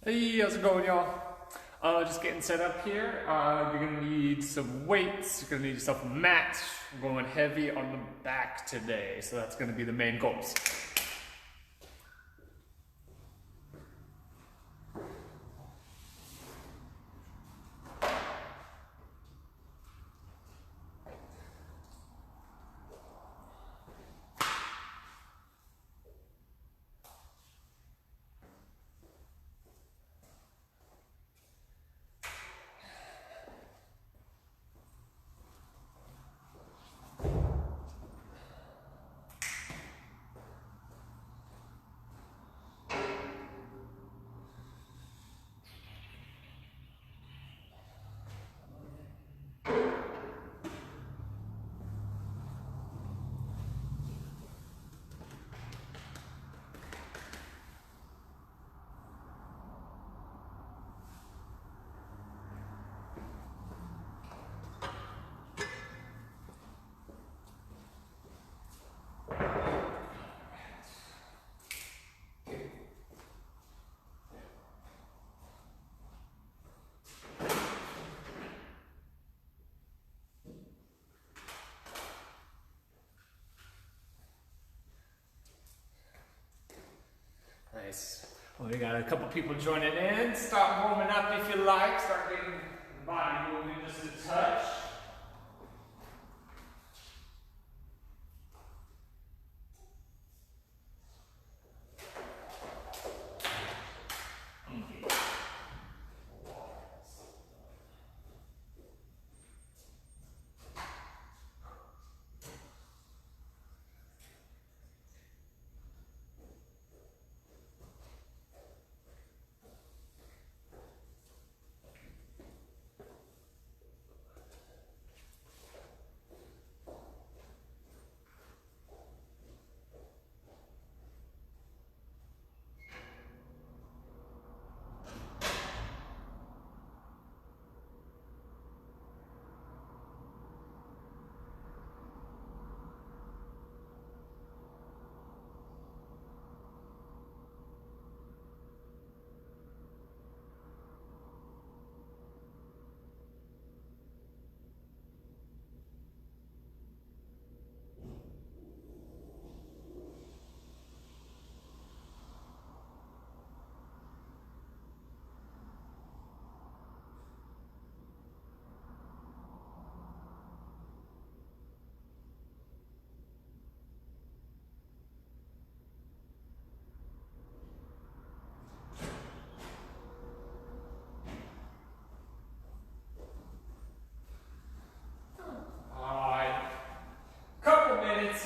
Hey, how's it going, y'all? Just getting set up here. You're gonna need some weights. You're gonna need yourself a mat. We're going heavy on the back today, so that's gonna be the main goals. Nice. Well, we got a couple people joining in. Start warming up if you like. Start getting the body moving just a touch.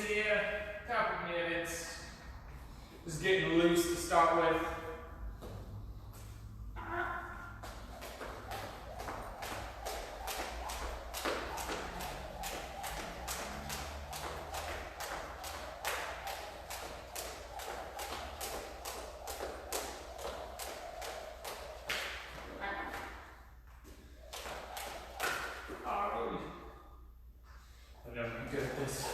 Here, couple minutes. Just getting loose to start with. I'm never good at this.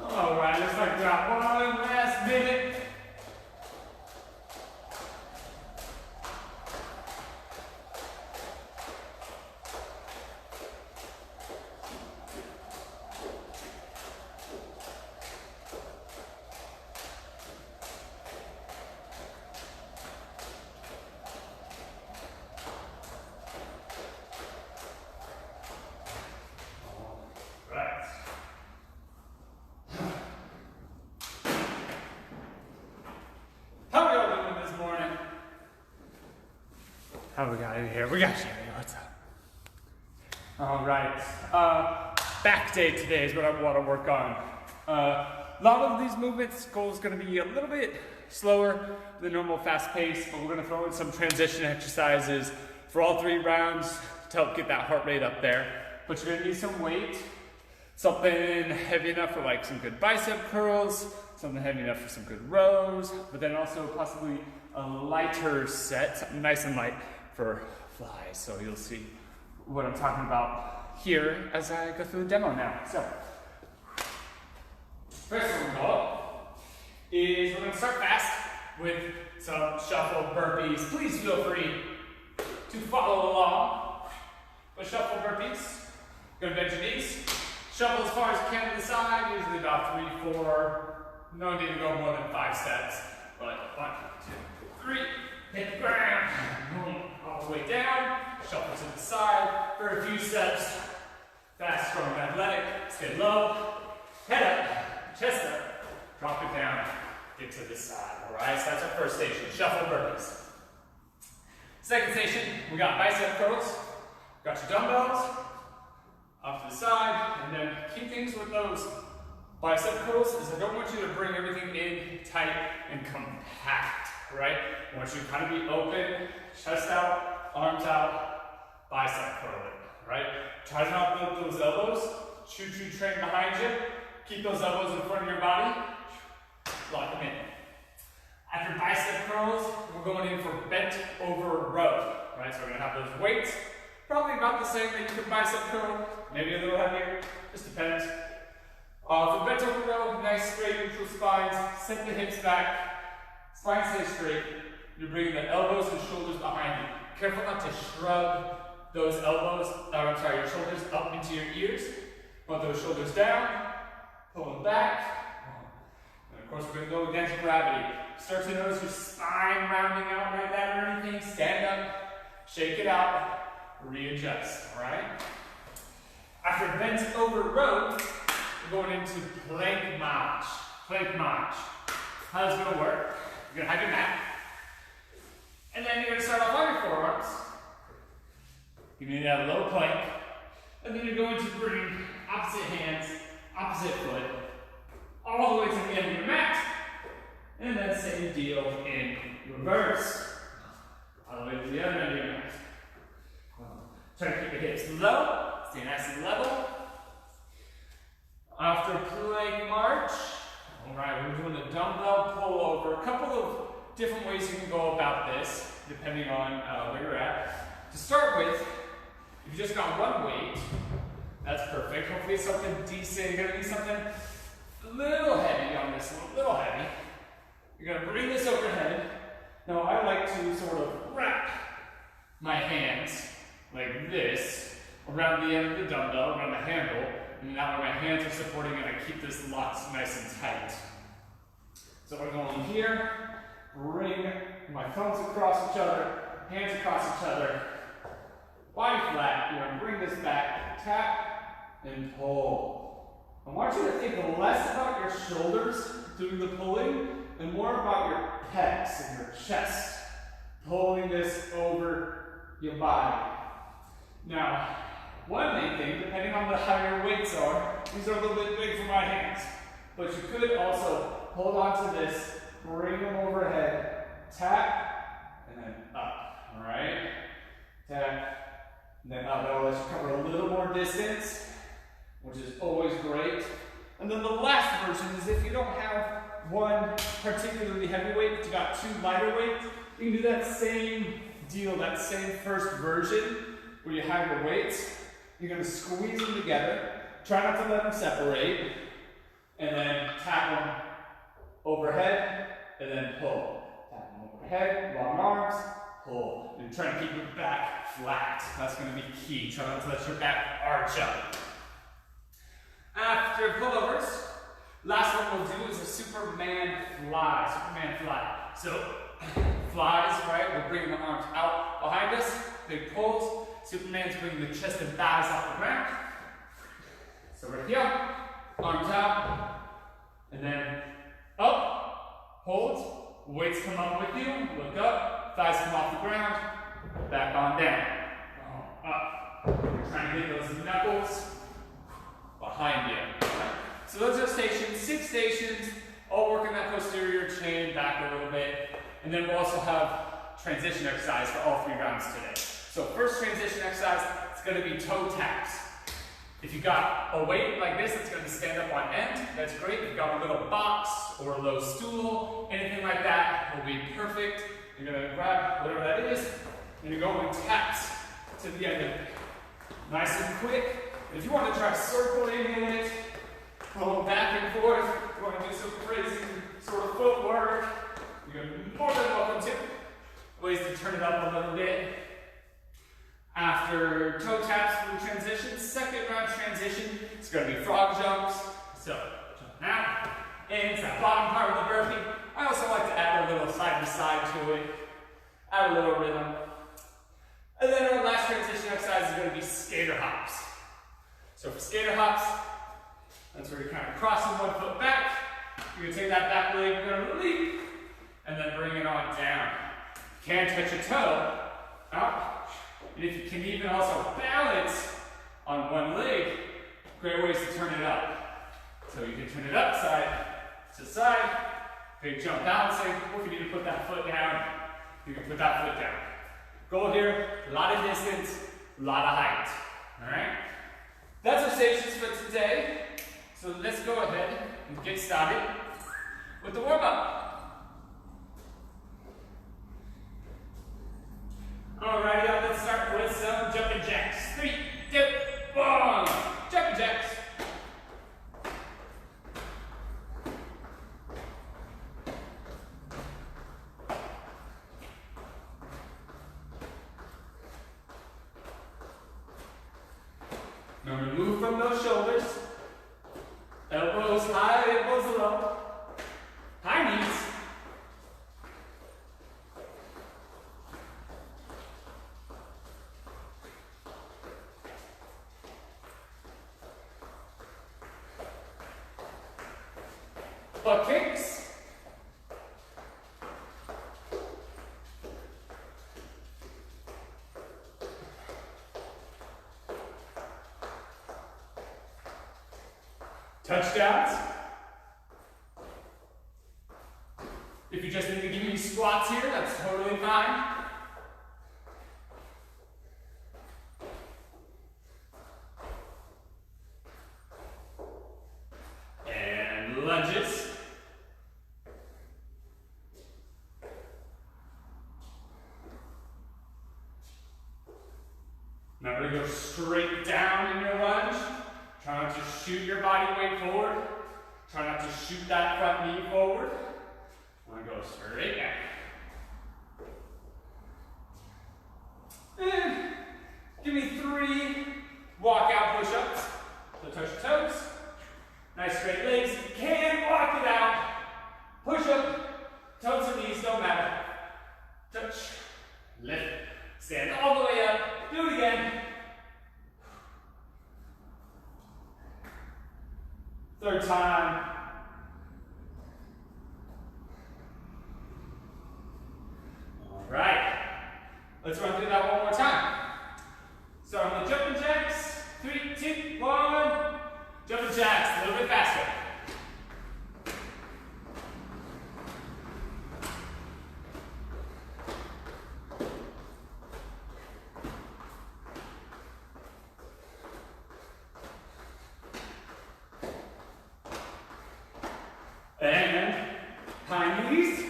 Alright, looks like we got one last minute. How we got in here? We got you. What's up? All right. back day today is what I want to work on. A lot of these movements, goal is going to be a little bit slower than normal fast pace, but we're going to throw in some transition exercises for all 3 rounds to help get that heart rate up there. But you're going to need some weight, something heavy enough for like some good bicep curls, something heavy enough for some good rows, but then also possibly a lighter set, something nice and light for flies. So you'll see what I'm talking about here as I go through the demo now. So, first one we're going to is we're going to start fast with some shuffle burpees. Please feel free to follow along with shuffle burpees. Going to bend your knees. Shuffle as far as you can to the side, usually about 3, 4. No need to go more than 5 steps. But 1, 2, 3. Hit the ground. All the way down. Shuffle to the side for a few steps. Fast, strong, athletic. Stay low. Head up. Chest up. Drop it down. Get to the side. Alright, so that's our first station. Shuffle burpees. Second station, we got bicep curls. Got your dumbbells. Off to the side. And then key things with those bicep curls is I don't want you to bring everything in tight and compact, right? I want you to kind of be open, chest out, arms out, bicep curling, right? Try to not build those elbows. Choo-choo train behind you. Keep those elbows in front of your body. Lock them in. After bicep curls, we're going in for bent over row, right? So we're gonna have those weights, probably about the same that you can bicep curl, maybe a little heavier, just depends. For bent over row, nice straight neutral spines, set the hips back, spine stays straight. You're bringing the elbows and shoulders behind you. Careful not to shrug those elbows, your shoulders up into your ears. Put those shoulders down, pull them back. And of course, we're going to go against gravity. Start to notice your spine rounding out like that or anything. Stand up, shake it out, readjust, all right? After bent over row, we're going into plank march. Plank march. How's it going to work? You're going to have your mat. And then you're going to start off on your forearms. You're going to have a low plank. And then you're going to bring opposite hands, opposite foot, all the way to the end of your mat. And then same deal in reverse. All the way to the other end of your mat. Try to keep your hips low, stay nice and level. After plank march, all right, we're doing a dumbbell pull over. A couple of different ways you can go about this, depending on where you're at. To start with, if you just got one weight, that's perfect. Hopefully it's something decent. You're gonna need something a little heavy on this one, a little heavy. You're gonna bring this overhead. Now I like to sort of wrap my hands like this around the end of the dumbbell, around the handle, and now my hands are supporting it, I keep this locked nice and tight. So I'm going here, bring my thumbs across each other, hands across each other, body flat. You're going to bring this back, tap, and pull. I want you to think less about your shoulders doing the pulling and more about your pecs and your chest, pulling this over your body. Now, one main thing, depending on how your weights are, these are a little bit big for my hands, but you could also hold on to this, bring them overhead, tap, and then up, all right? Tap, and then up. That'll let you cover a little more distance, which is always great. And then the last version is if you don't have one particularly heavy weight, but you got 2 lighter weights, you can do that same deal, that same first version, where you have your weights. You're going to squeeze them together. Try not to let them separate. And then tap them overhead, and then pull. Tap them overhead, long arms, pull. And try to keep your back flat. That's going to be key. Try not to let your back arch up. After pullovers, last one we'll do is a Superman fly. Superman fly. So, flies, right? We're bringing the arms out behind us. Big pulls. Superman's bringing the chest and thighs off the ground. So we're here, arms out, and then up, hold, weights come up with you, look up, thighs come off the ground, back on down, up. We're trying to get those knuckles behind you. Right? So those are stations, 6 stations, all working that posterior chain back a little bit. And then we'll also have transition exercise for all 3 rounds today. So first transition exercise, it's going to be toe taps. If you've got a weight like this that's going to stand up on end, that's great. If you've got a little box or a low stool, anything like that will be perfect. You're going to grab whatever that is, and you're going taps to the end of it. Nice and quick. And if you want to try circling in it, going back and forth, if you want to do some crazy sort of footwork, you're more than welcome to. Ways to turn it up a little bit. After toe taps for the transition, second round transition, it's going to be frog jumps. So, jump out, into that bottom part of the burpee. I also like to add a little side to side to it, add a little rhythm. And then our last transition exercise is going to be skater hops. So for skater hops, that's where you're kind of crossing one foot back. You're going to take that back leg, you're going to leap, and then bring it on down. You can touch a toe out. And if you can even also balance on one leg, great ways to turn it up. So you can turn it up side to side, big jump balancing, or if you need to put that foot down, you can put that foot down. Goal here, a lot of distance, a lot of height. Alright? That's our stations for today. So let's go ahead and get started with the warm-up. Alrighty, let's start with some jumping jacks. 3, 2, 1. Jumping jacks. Remember to move from those shoulders. Elbows high, elbows low. High knees. Butt kicks. Touchdowns. If you just need to give me squats here, that's totally fine. And lunges. Remember to go straight down in your lunge. Try not to shoot your body weight forward. Try not to shoot that front knee forward. Want to go straight down. And give me 3 walkout push-ups. So touch your toes. Nice straight legs. You can walk it out. Push up. Toes and knees, don't matter. Touch. Lift. Stand all the way up. Do it again. Third time. All right. Let's run through that one more time. Start on the jumping jacks. 3, 2, 1. Jumping jacks, a little bit faster. And high knees.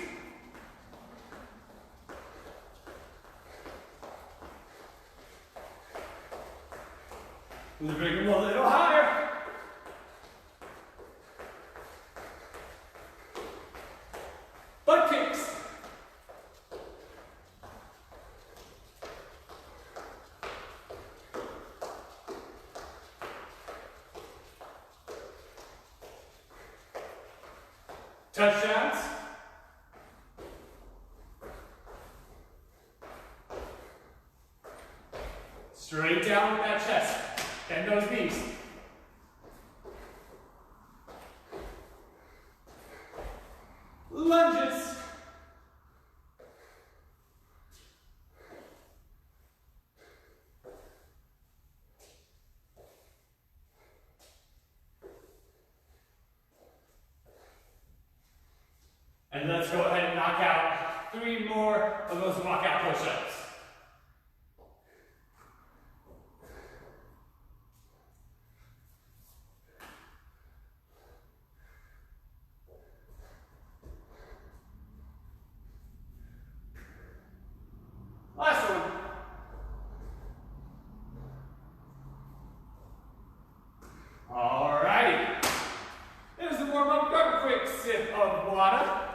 Bring them a little higher. Butt kicks. Touchdowns. Straight down with that chest. Bend those knees. Lunges. And let's go ahead and knock out 3 more of those walkout push-ups. Last one. Alrighty. There's the warm-up. Grab a quick sip of water.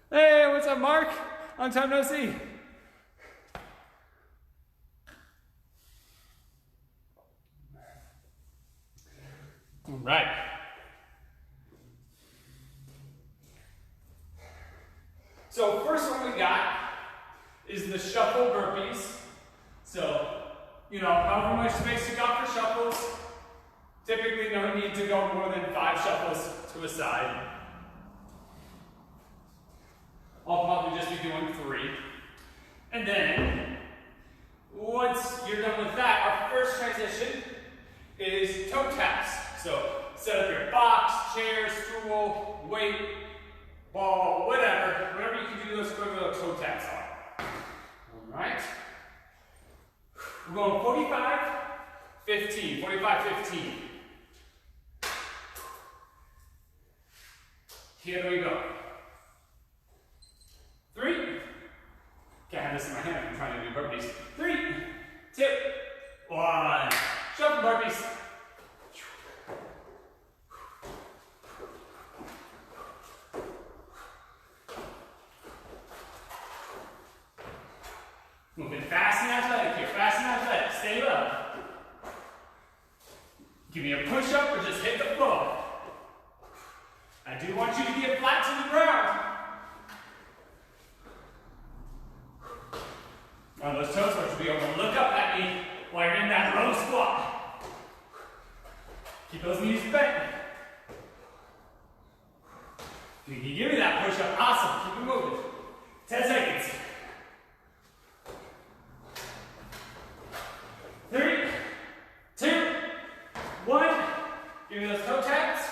Hey, what's up, Mark? Long time no see. All right. So first one we got is the shuffle burpees. So, you know, however much space you got for shuffles, typically no need to go more than 5 shuffles to a side. I'll probably just be doing 3. And then, once you're done with that, our first transition is toe taps. So, set up your box, chair, stool, weight, ball, whatever you can do those quick little toe taps on. Alright. We're going 45, 15, 45, 15. Here we go. 3. Can't have this in my hand, I'm trying to do burpees. 3, 2, 1. Shuffle burpees. Moving fast and athletic here, fast and athletic. Stay low. Give me a push-up or just hit the floor. I do want you to get flat to the ground. On those toe touch, you'll be able to look up at me while you're in that low squat. Keep those knees bent. If you can give me that push-up, awesome. Keep it moving. 10 seconds. 3, 2, 1. Give me those toe taps.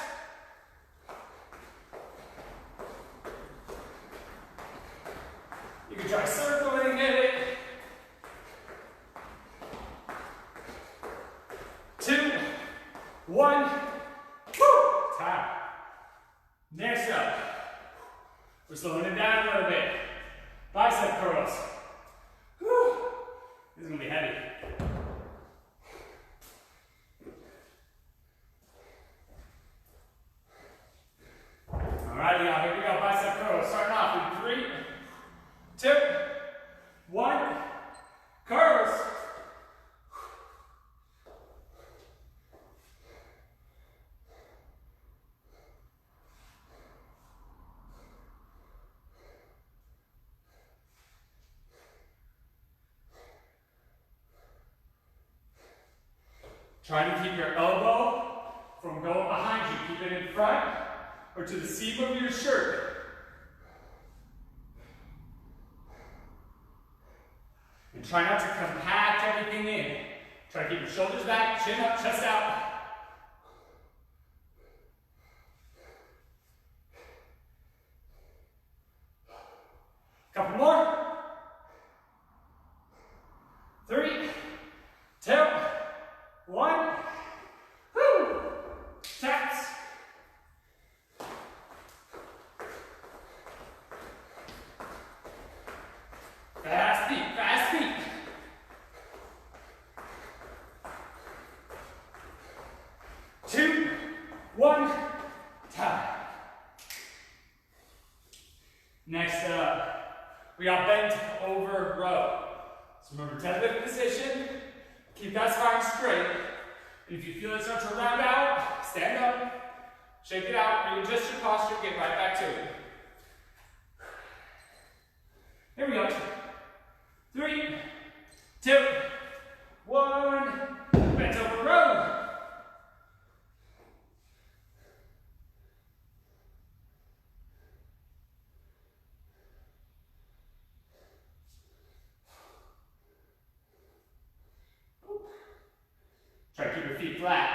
You can try circling it. 2, 1. Woo! Time. Next up, we're slowing it down a little bit. Bicep curls. Woo! This is going to be heavy. Alrighty, y'all, here we go. Bicep curls. Starting off in 3, 2, 1. Curls. Try to keep your elbow from going behind you. Keep it in front or to the seam of your shirt. And try not to compact everything in. Try to keep your shoulders back, chin up, chest out. Couple more. 3, 2, 1. Woo! Taps. Fast feet, fast feet. 2, 1, time. Next up, we got bent over row. So remember, 10-foot position. Keep that spine straight. And if you feel it start to round out, stand up, shake it out, readjust your posture, get right back to it. Here we go. 3, 2, 1. Bent over row. Try to keep your feet flat.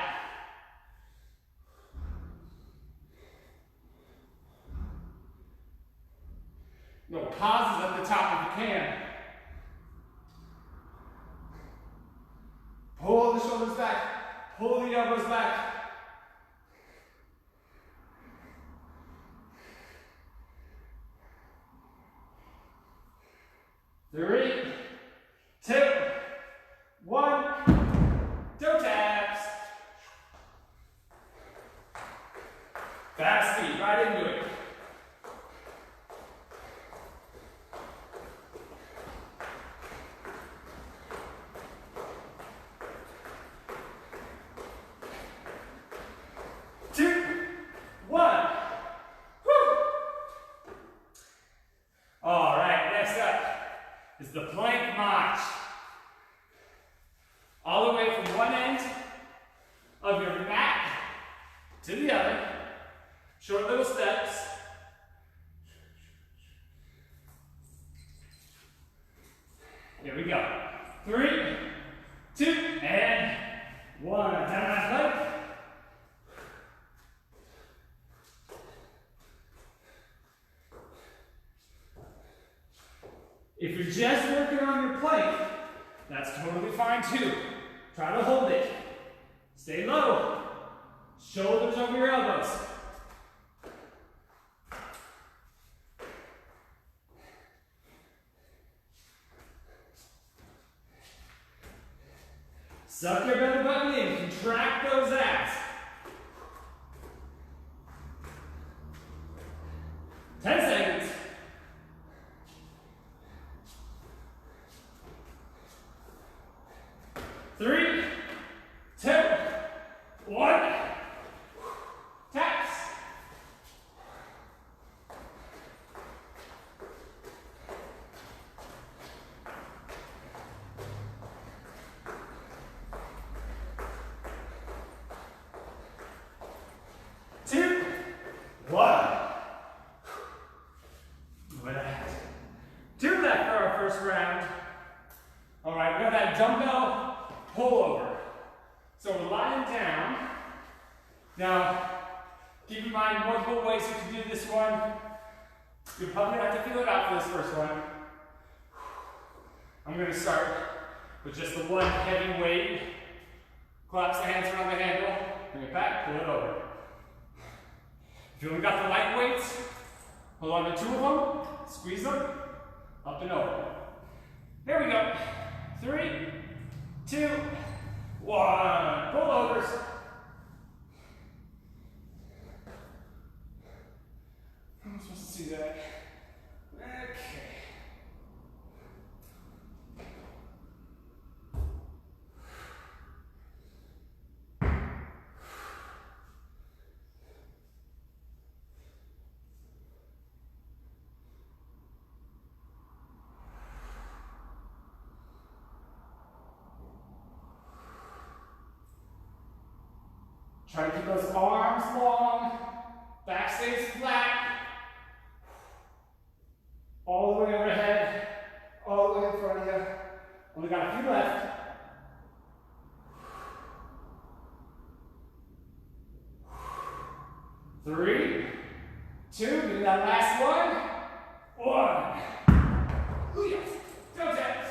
Pull the shoulders back. Pull the elbows back. Three, two, one. Toe taps. Fast feet, right into it. Two, one. Woo. All right, next up is the plank march. All the way from one end of your mat to the other. Short little steps. Here we go. 3, 2, and 1. Down that plank. If you're just working on your plank, that's totally fine too. Try to hold it. Stay low. Shoulders over your elbows. Suck your belly button in. Contract those abs. 10 seconds. Three, two, one. Taps. Two, one. Do that for our first round. All right, we have that dumbbell pullover. So we're lying down. Now, keep in mind multiple ways you can do this one. You'll probably have to feel it out for this first one. I'm going to start with just the one heavy weight. Collapse the hands around the handle, bring it back, pull it over. If you only got the light weights, hold on to 2 of them, squeeze them, up and over. Here we go. 3, 2, 1. Pull overs. I'm supposed to see that. Okay. Try to keep those arms long, back stays flat, all the way overhead, all the way in front of you. Only got a few left. Three, two, do that last one. One. Ooh, yes. Go taps.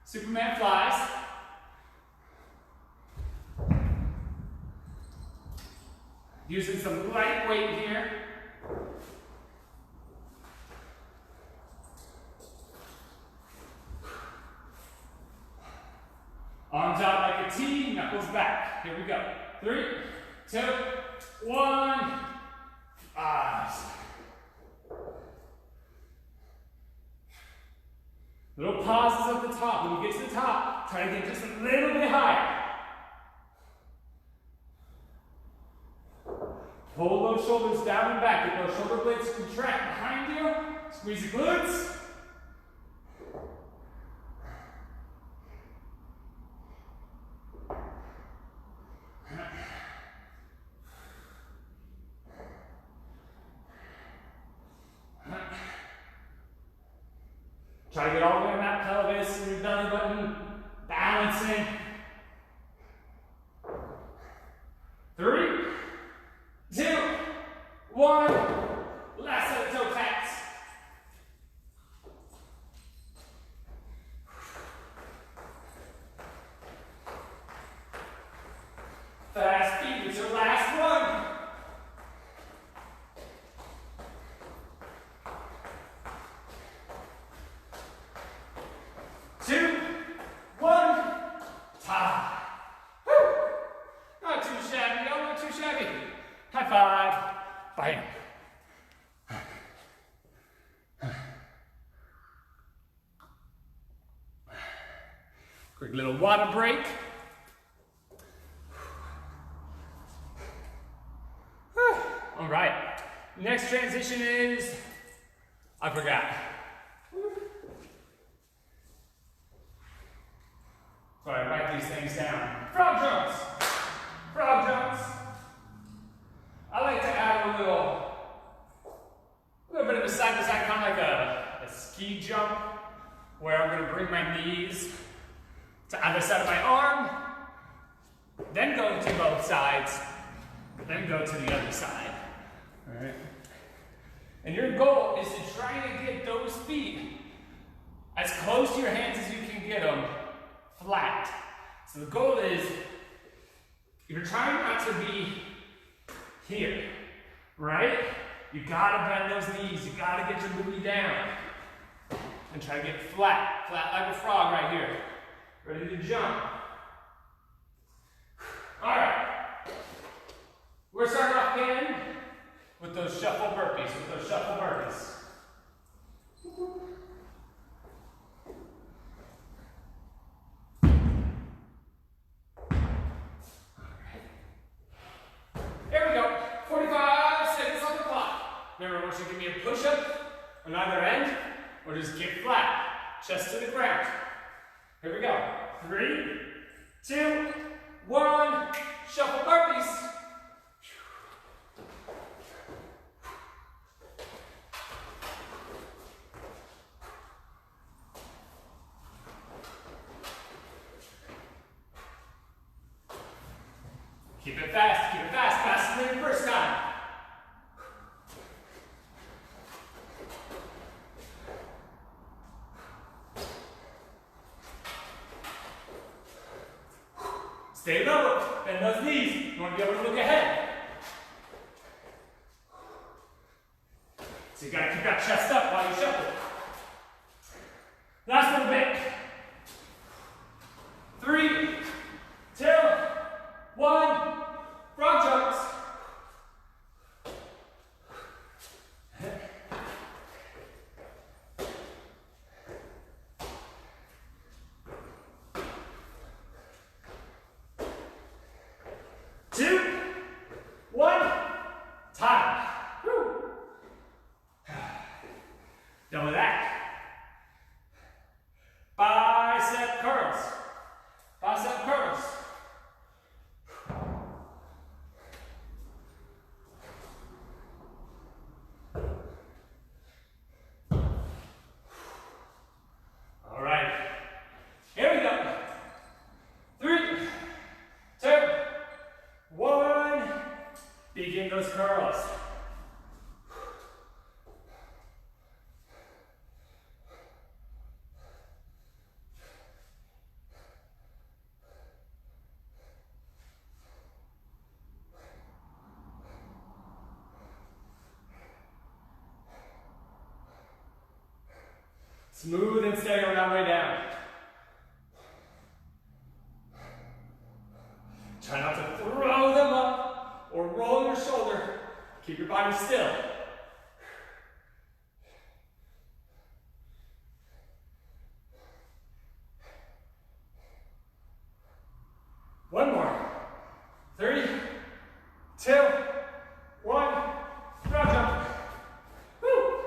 Superman flies. Using some light weight here. Arms out like a T, knuckles back. Here we go. 3, 2, 1. Little pauses at the top. When you get to the top, try to get just a little bit higher. Pull those shoulders down and back. Get those shoulder blades contract behind you. Squeeze the glutes. Try to get all the way on that pelvis and your belly button, balancing. 3, 2, 1. Last set of toe taps. Fast feet, it's your last one. 2, 1, tie. Woo! Not too shabby, no, not too shabby. High five. Bam. Quick little water break. All right. Next transition is, I forgot. So I write these things down. Frog jumps. Frog jumps. I like to add a little bit of a side to side, kind of like a ski jump, where I'm going to bring my knees to either side of my arm, then go to both sides, then go to the other side. All right. And your goal is to try to get those feet as close to your hands as you can get them flat. So the goal is, you're trying not to be here, right? You gotta bend those knees, you gotta get your booty down. And try to get flat, flat like a frog right here. Ready to jump. All right. We're starting off again with those shuffle burpees, Here we go. 45 seconds on the clock. Remember, I want you to give me a push-up on either end, or just get flat, chest to the ground. Here we go. 3, 2, 1. Shuffle burpees. Keep it fast, faster than your first time. Stay low, bend those knees. You want to be able to look ahead. So you got to keep that chest up while you shuffle. Last little bit. 3, 2, 1. Frog jumps. Done with that. Bicep curls. Bicep curls. All right. Here we go. 3, 2, 1. Begin those curls. Smooth and steady on that way down. Try not to throw them up or roll your shoulder. Keep your body still. One more. 3, 2, 1. Frog jump. Woo.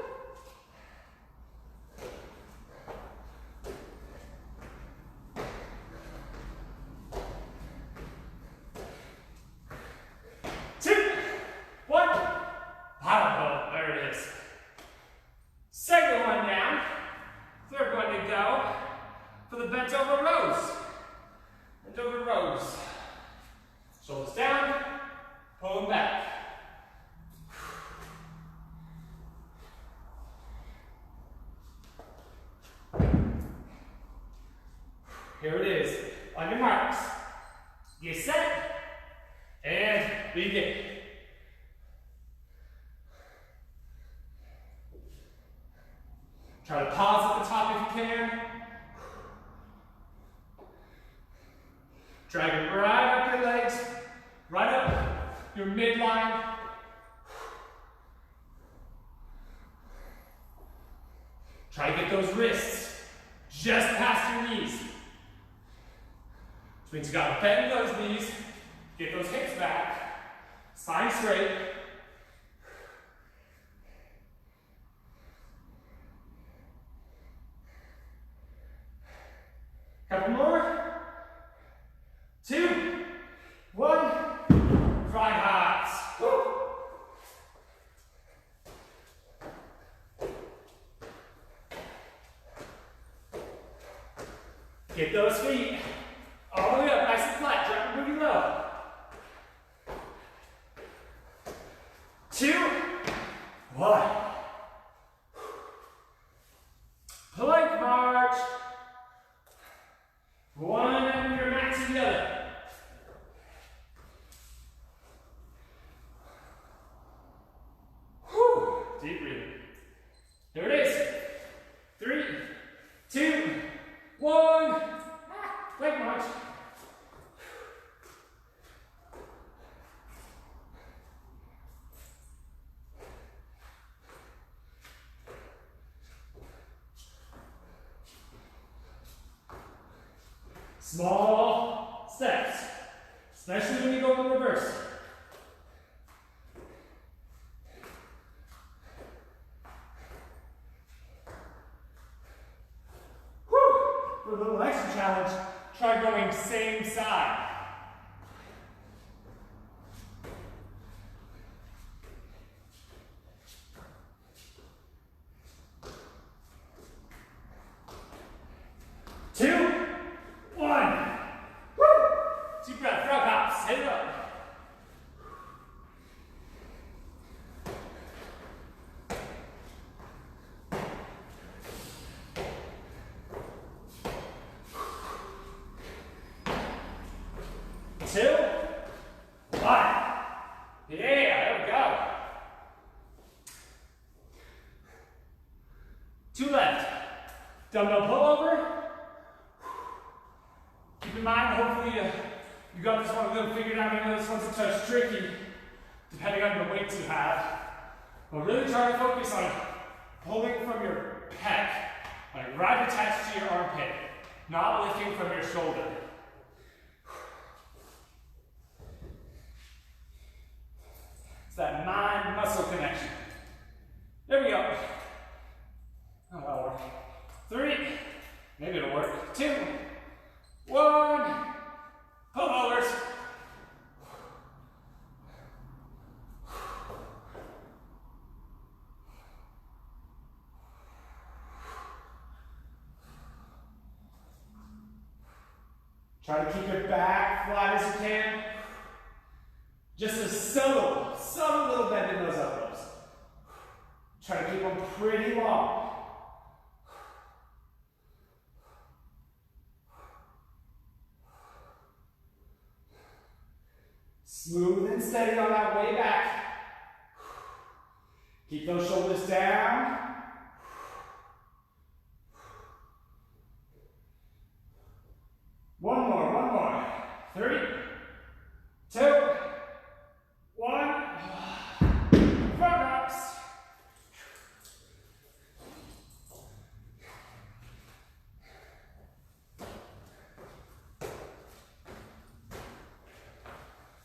Paddle Shoulders down, pull them back. Here it is. On your marks. Get set. And begin. Try to pause at the top if you can. Drag it right up your legs, right up your midline. Try to get those wrists just past your knees. Which means you gotta bend those knees, get those hips back, spine straight. Couple more. 2, 1. Front hops. Woo. Get those feet all the way up, nice and flat. Drop your booty low. 2, 1. Plank march. One end of your mat to the other. Whew. Deep breathing. There it is. 3, 2, 1. Leg march. Small steps, especially when you go in reverse. Whew. For a little extra challenge, try going same side. Dumbbell pullover. Keep in mind, hopefully you got this one a little figured out. I know this one's a touch tricky, depending on the weights you have. But really try to focus on pulling from your pec, like right attached to your armpit, not lifting from your shoulder. It's that mind-muscle connection. There we go. Oh, that'll work. 3, maybe it'll work. 2, 1, pullovers. Try to keep your back flat as you can. Just a subtle little bend in those elbows. Try to keep them pretty long. Smooth and steady on that way back. Keep those shoulders down. One more. 3, 2, 1. Front hops.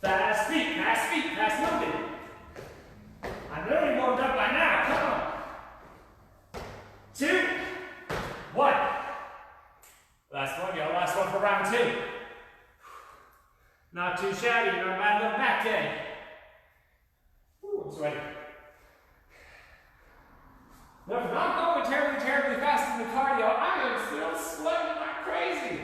Fast feet, fast moving. I'm really warmed up by now, come on. 2, 1. Last one, y'all, last one for round 2. Not too shabby, not a bad little back day. Ooh, I'm sweaty. Now, if I'm not going terribly fast in the cardio, I am still sweating like crazy.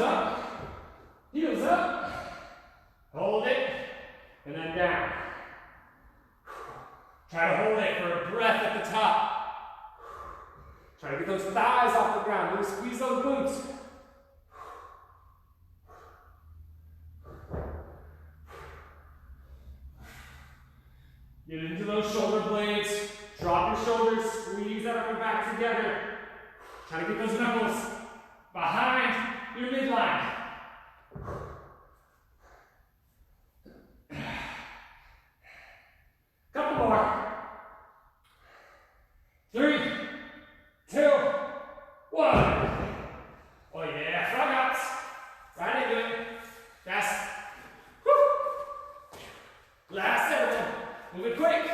up, heels up, hold it, and then down. Try to hold it for a breath at the top. Try to get those thighs off the ground. Really squeeze those glutes. Get into those shoulder blades. Drop your shoulders. Squeeze that upper back together. Try to get those knuckles behind your midline. Couple more. 3, 2, 1. Oh yeah, frog hops. Right into it. Fast. Woo. Last interval. Move it quick.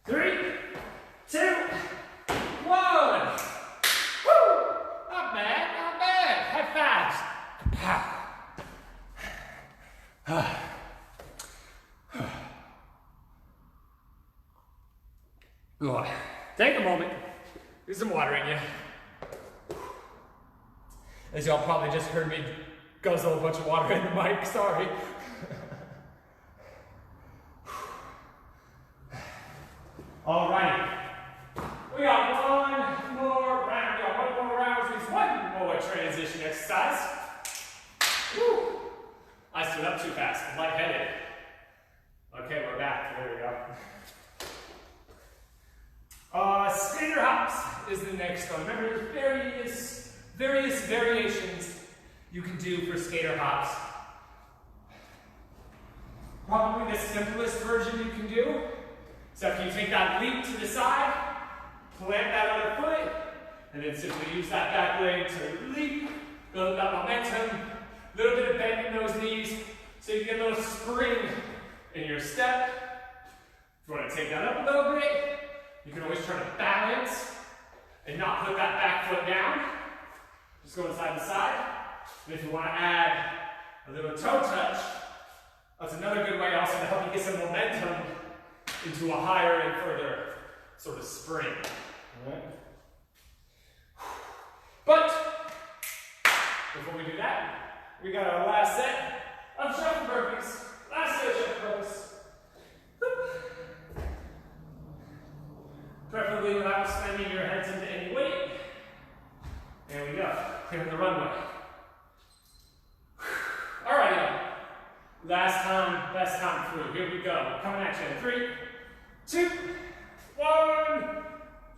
Three, two, one. Woo! Not bad, not bad. High fives. Take a moment. Get some water in you. As y'all probably just heard me guzzle a bunch of water in the mic, sorry. All right. We got one more round. We got one more round, which means one more transition exercise. Woo. I stood up too fast. I'm lightheaded. Okay, we're back. There we go. Skater hops is the next one. Remember, there's various variations you can do for skater hops. Probably the simplest version you can do. So if you take that leap to the side, plant that other foot, and then simply use that back leg to leap, build that momentum, a little bit of bend in those knees, so you get a little spring in your step. If you want to take that up a little bit, you can always try to balance and not put that back foot down. Just going side to side. And if you want to add a little toe touch, that's another good way also to help you get some momentum into a higher and further sort of spring. All right? But before we do that, we got our last set of shuffle burpees. Last set of shuffle burpees. Preferably without slamming your heads into any weight. There we go. Clearing the runway. All right, y'all. Last time, best time through. Here we go. Coming at you in 3, 2, 1.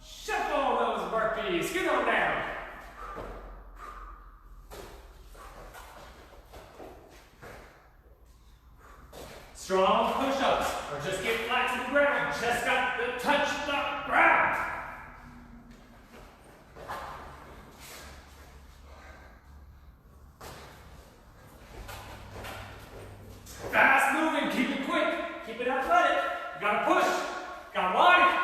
Shuffle those burpees. Get on down. Strong push-ups, or just get flat to the ground. Chest got to touch the ground. Fast moving, keep it quick, keep it athletic. You gotta push, gotta line.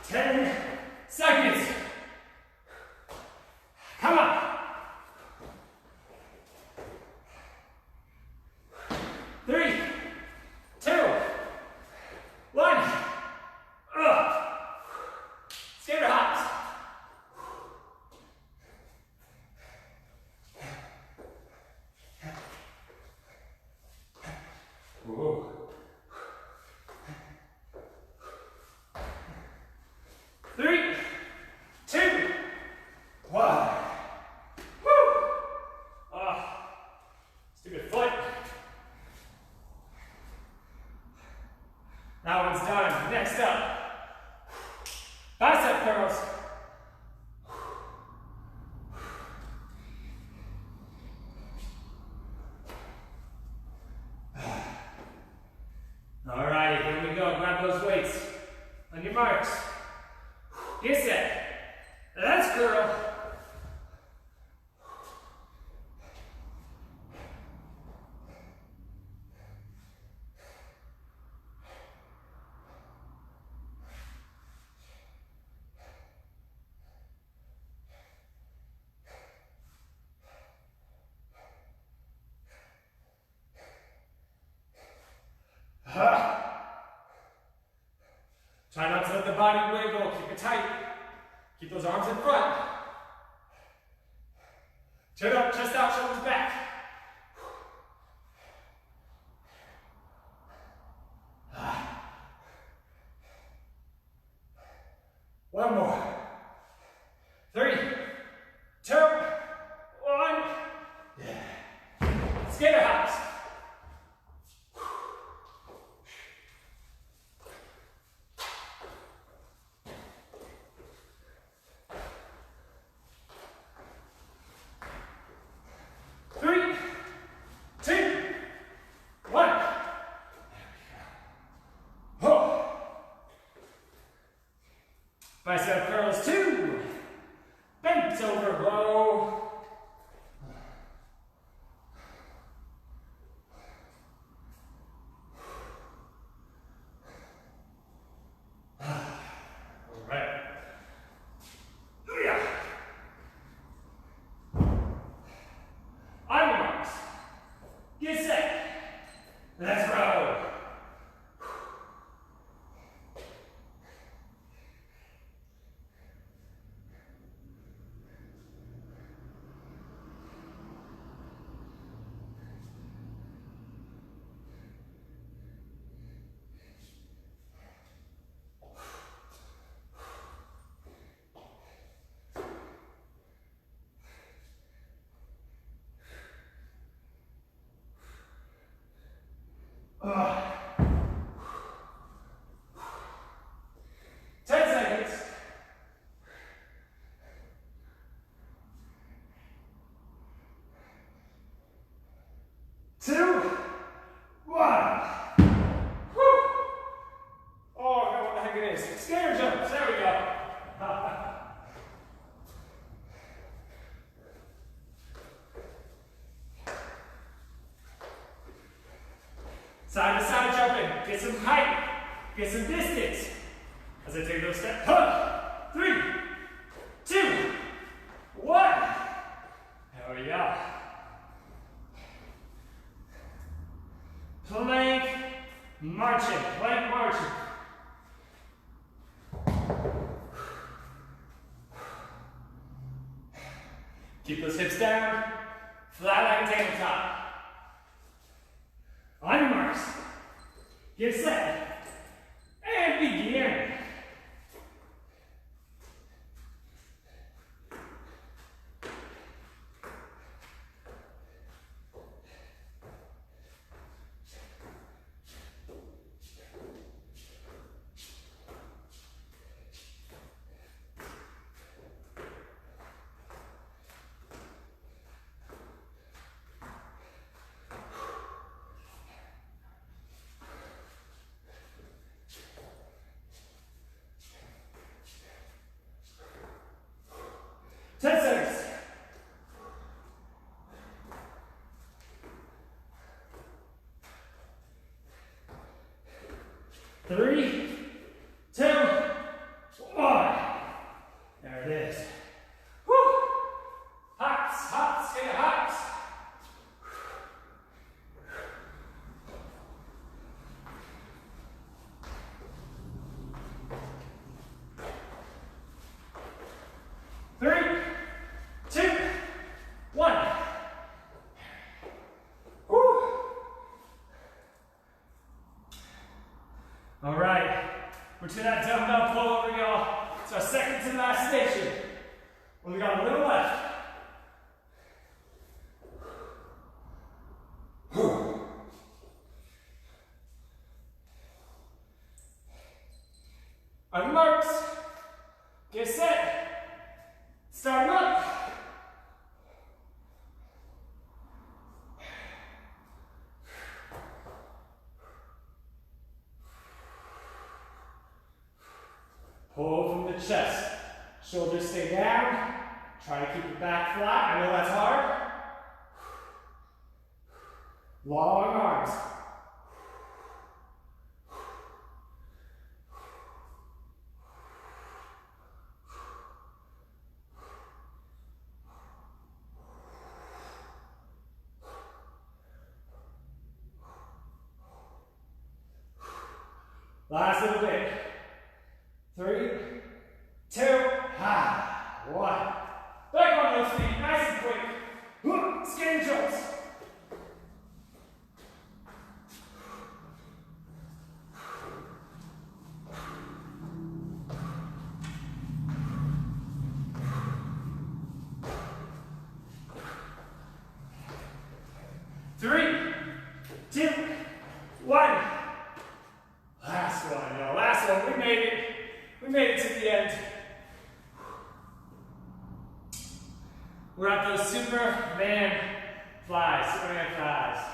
10 seconds. Come on. 3, 2, 1. Skater hops. Whoa. 3, 2, 1. Woo! Stupid foot. That one's done. Next up, bicep curls. All right, here we go. Grab those weights. On your marks. Get set. Let's curl. let the body wiggle. Keep it tight. Keep those arms in front. Chin up, chest out, shoulders back. One more. 3, 2, 1. Yeah. Skater hops. Bicep curls 2. Bent over row. All right. On your marks. Get set. Let's row. Skater jumps, there we go. Side to side jumping, get some height, get some distance. As I take those steps, 3, 2, 1. There we go. Plank marching, plank marching. Keep those hips down, flat like a tabletop. On your marks, get set, and begin. Three, 2, 1. There it is. Woo! Hops, hops, skater hops. Three, 2, 1. All right, we're to that dumbbell pull over, y'all. It's our second to last station. We got a little left. On your marks, get set, start up. Pull from the chest. Shoulders stay down. Try to keep your back flat. I know that's hard. Long arms. Last little bit. 3, 2, 1. Back on those feet, nice and quick. Skinny jumps. 3, 2, 1. Last one, y'all. Last one. We made it. We made it to the end. We're at those Superman flies. Superman flies.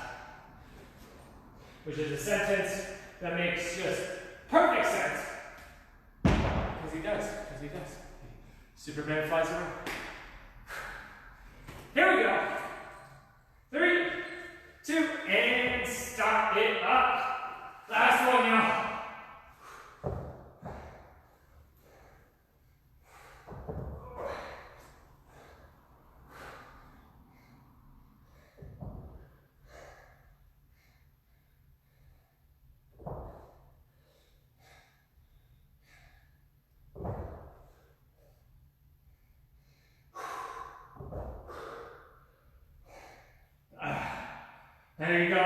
Which is a sentence that makes just perfect sense. Because he does. Because he does. Superman flies around. Here we go. 3, 2, and start it up. Last one, y'all. There you go.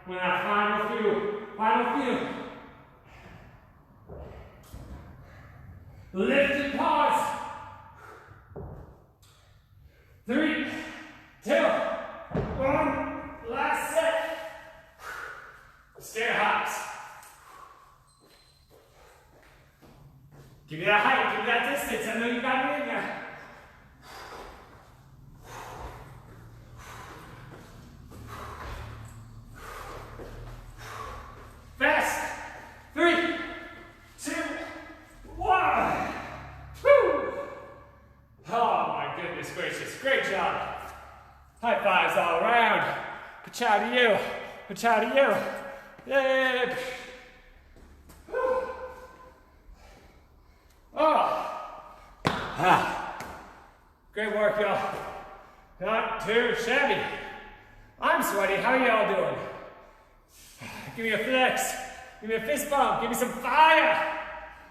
With our final few. Final few. Lift and pause. 3, 2, 1. Last set. Stair hops. Give me that height. Give me that distance. I know you got it in there. Fast. 3, 2, 1. Woo! Oh my goodness gracious. Great job. High fives all around. Ka-chow to you. Ka-chow to you. Yay. Oh. Great work, y'all. Not too shabby. I'm sweaty. How are y'all doing? Give me a flex. Give me a fist bump. Give me some fire.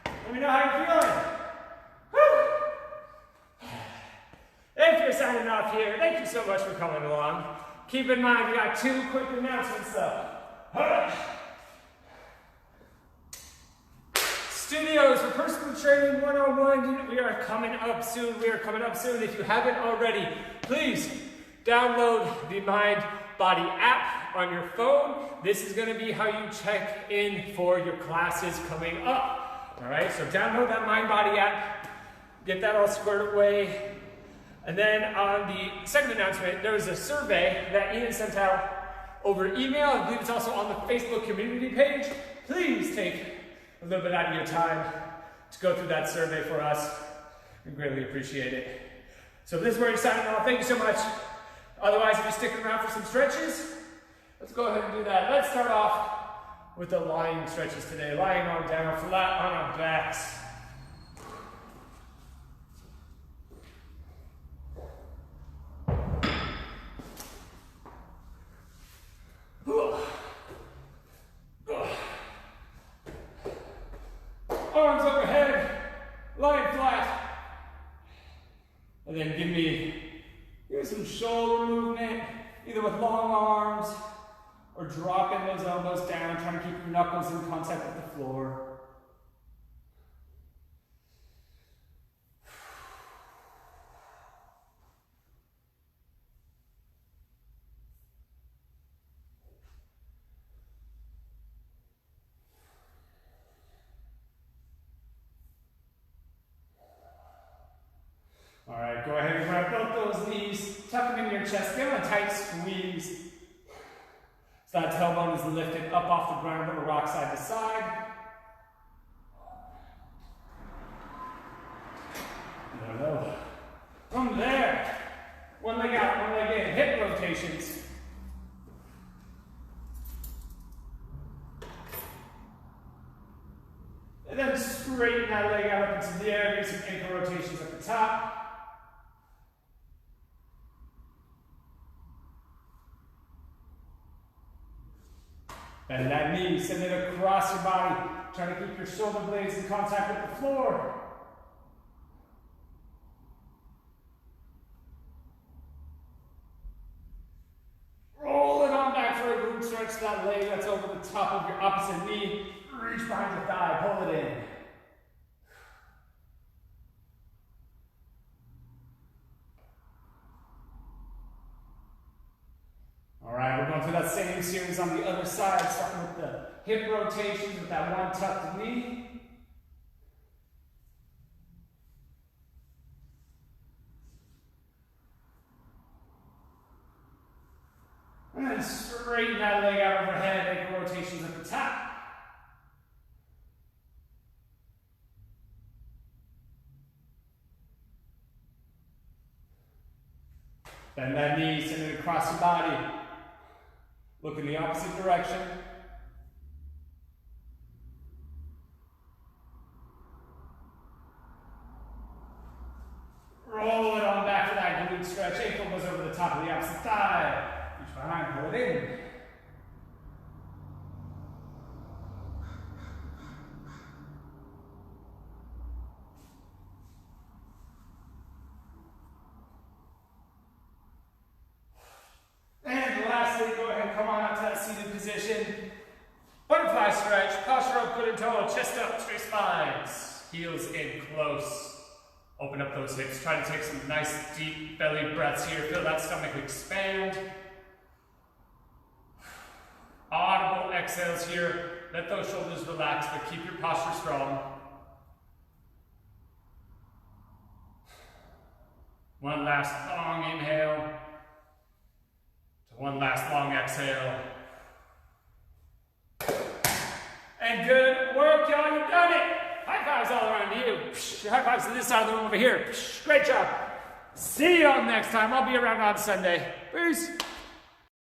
Let me know how you're feeling. Woo. If you're signing off here, thank you so much for coming along. Keep in mind, we got 2 quick announcements though. Studios for personal training 101. We are coming up soon. If you haven't already, please download the Mind Body app on your phone. This is going to be how you check in for your classes coming up. All right, so download that Mind Body app, get that all squared away. And then on the second announcement, there was a survey that Ian sent out over email. I believe it's also on the Facebook community page. Please take a little bit out of your time to go through that survey for us. We greatly appreciate it. So this is where you're signing off. Thank you so much. Otherwise, if you're sticking around for some stretches, let's go ahead and do that. Let's start off with the lying stretches today. Lying on down, flat on our backs. Arms overhead, lying flat. And then give me some shoulder movement, either with long arms or dropping those elbows down, trying to keep your knuckles in contact with the floor. All right, go ahead and grab both those knees, tuck them in your chest, give them a tight squeeze. So that tailbone is lifted up off the ground, but rock side to side. No. From there, one leg out, one leg in, hip rotations. And then straighten that leg out up into the air, do some ankle rotations at the top. Bend that knee, send it across your body. Try to keep your shoulder blades in contact with the floor. Roll it on back for a glute stretch. That leg that's over the top of your opposite knee. Reach behind the thigh, pull it in. All right, we're going through that same series on the other side, starting with the hip rotations with that one tucked knee. And then straighten that leg out overhead, make rotations at the top. Bend that knee, send it across your body. Look in the opposite direction. Roll it on back for that glute stretch. Ankle goes over the top of the opposite thigh. Reach behind, pull it in. And lastly, go ahead and come on up to that seated position. Butterfly stretch, posture up, good and tall, chest up, straight spines. Heels in close. Open up those hips. Try to take some nice deep belly breaths here. Feel that stomach expand. Audible exhales here. Let those shoulders relax, but keep your posture strong. One last long inhale. One last long exhale. And good work, y'all. You've done it. High fives all around you. High fives to this side of the room over here. Great job. See you all next time. I'll be around on Sunday. Peace.